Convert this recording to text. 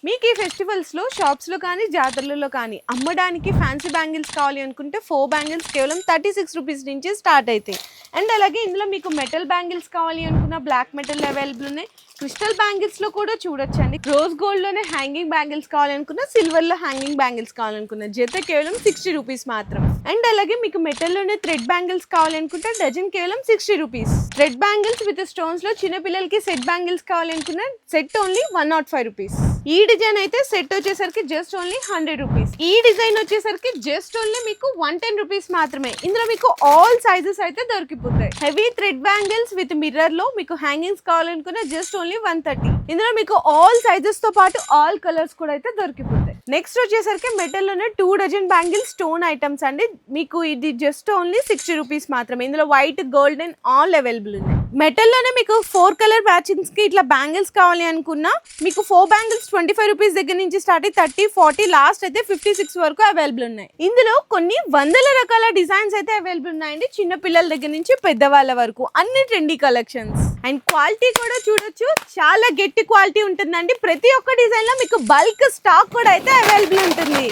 మీకు ఈ ఫెస్టివల్స్లో షాప్స్లో కానీ జాతరలలో కానీ అమ్మడానికి ఫ్యాన్సీ బ్యాంగిల్స్ కావాలి అనుకుంటే 4 బ్యాంగిల్స్ కేవలం 36 రూపీస్ నుంచి స్టార్ట్ అవుతాయి. అండ్ అలాగే ఇందులో మీకు మెటల్ బ్యాంగిల్స్ కావాలి అనుకున్న బ్లాక్ మెటల్ అవైలబుల్ ఉన్నాయి. క్రిస్టల్ బ్యాంగిల్స్లో కూడా చూడొచ్చండి. రోజ్ గోల్డ్లోనే హ్యాంగింగ్ బ్యాంగిల్స్ కావాలనుకున్న, సిల్వర్లో హ్యాంగింగ్ బ్యాంగిల్స్ కావాలనుకున్న జత కేవలం 60 రూపీస్ మాత్రం. అండ్ అలాగే మీకు మెటల్లోనే థ్రెడ్ బ్యాంగిల్స్ కావాలనుకుంటే డజన్ కేవలం 60 రూపీస్. థ్రెడ్ బ్యాంగిల్స్ విత్ స్టోన్స్లో చిన్నపిల్లలకి సెట్ బ్యాంగిల్స్ కావాలనుకున్న సెట్ ఓన్లీ 105 రూపీస్. ఈ డిజైన్ అయితే సెట్ వచ్చేసరికి జస్ట్ ఓన్లీ 100 రూపీస్. ఈ డిజైన్ వచ్చేసరికి జస్ట్ ఓన్లీ మీకు 110 రూపీస్ మాత్రమే. ఇందులో మీకు ఆల్ సైజెస్ అయితే దొరికిపోతాయి. Heavy thread bangles with mirror లో మీకు హ్యాంగింగ్స్ కావాలనుకున్న జస్ట్ ఓన్లీ 130. ఇందులో మీకు ఆల్ సైజెస్ తో పాటు ఆల్ కలర్స్ కూడా అయితే దొరికిపోతాయి. నెక్స్ట్ వచ్చేసరికి మెటల్ లోనే 2 డజన్ బ్యాంగిల్స్ స్టోన్ ఐటమ్స్ అండి. మీకు ఇది జస్ట్ ఓన్లీ 60 రూపీస్ మాత్రమే. ఇందులో వైట్, గోల్డెన్ ఆల్ అవైలబుల్ ఉన్నాయి. మెటల్ లోనే మీకు 4 కలర్ మ్యాచింగ్స్ కి ఇట్లా బ్యాంగిల్స్ కావాలి అనుకున్నా మీకు 4 బ్యాంగిల్స్ 25 రూపీస్ దగ్గర నుంచి స్టార్ట్ అయ్యి 30, 40 లాస్ట్ అయితే 56 వరకు అవైలబుల్ ఉన్నాయి. ఇందులో కొన్ని వందల రకాల డిజైన్స్ అయితే అవైలబుల్ ఉన్నాయండి. చిన్న పిల్లల దగ్గర నుంచి పెద్దవాళ్ళ వరకు అన్ని ట్రెండీ కలెక్షన్స్. అండ్ క్వాలిటీ కూడా చూడొచ్చు, చాలా గట్టి క్వాలిటీ ఉంటుందండి. ప్రతి ఒక్క డిజైన్ లో మీకు బల్క్ స్టాక్ కూడా అయితే అవైలబుల్ ఉంటుంది.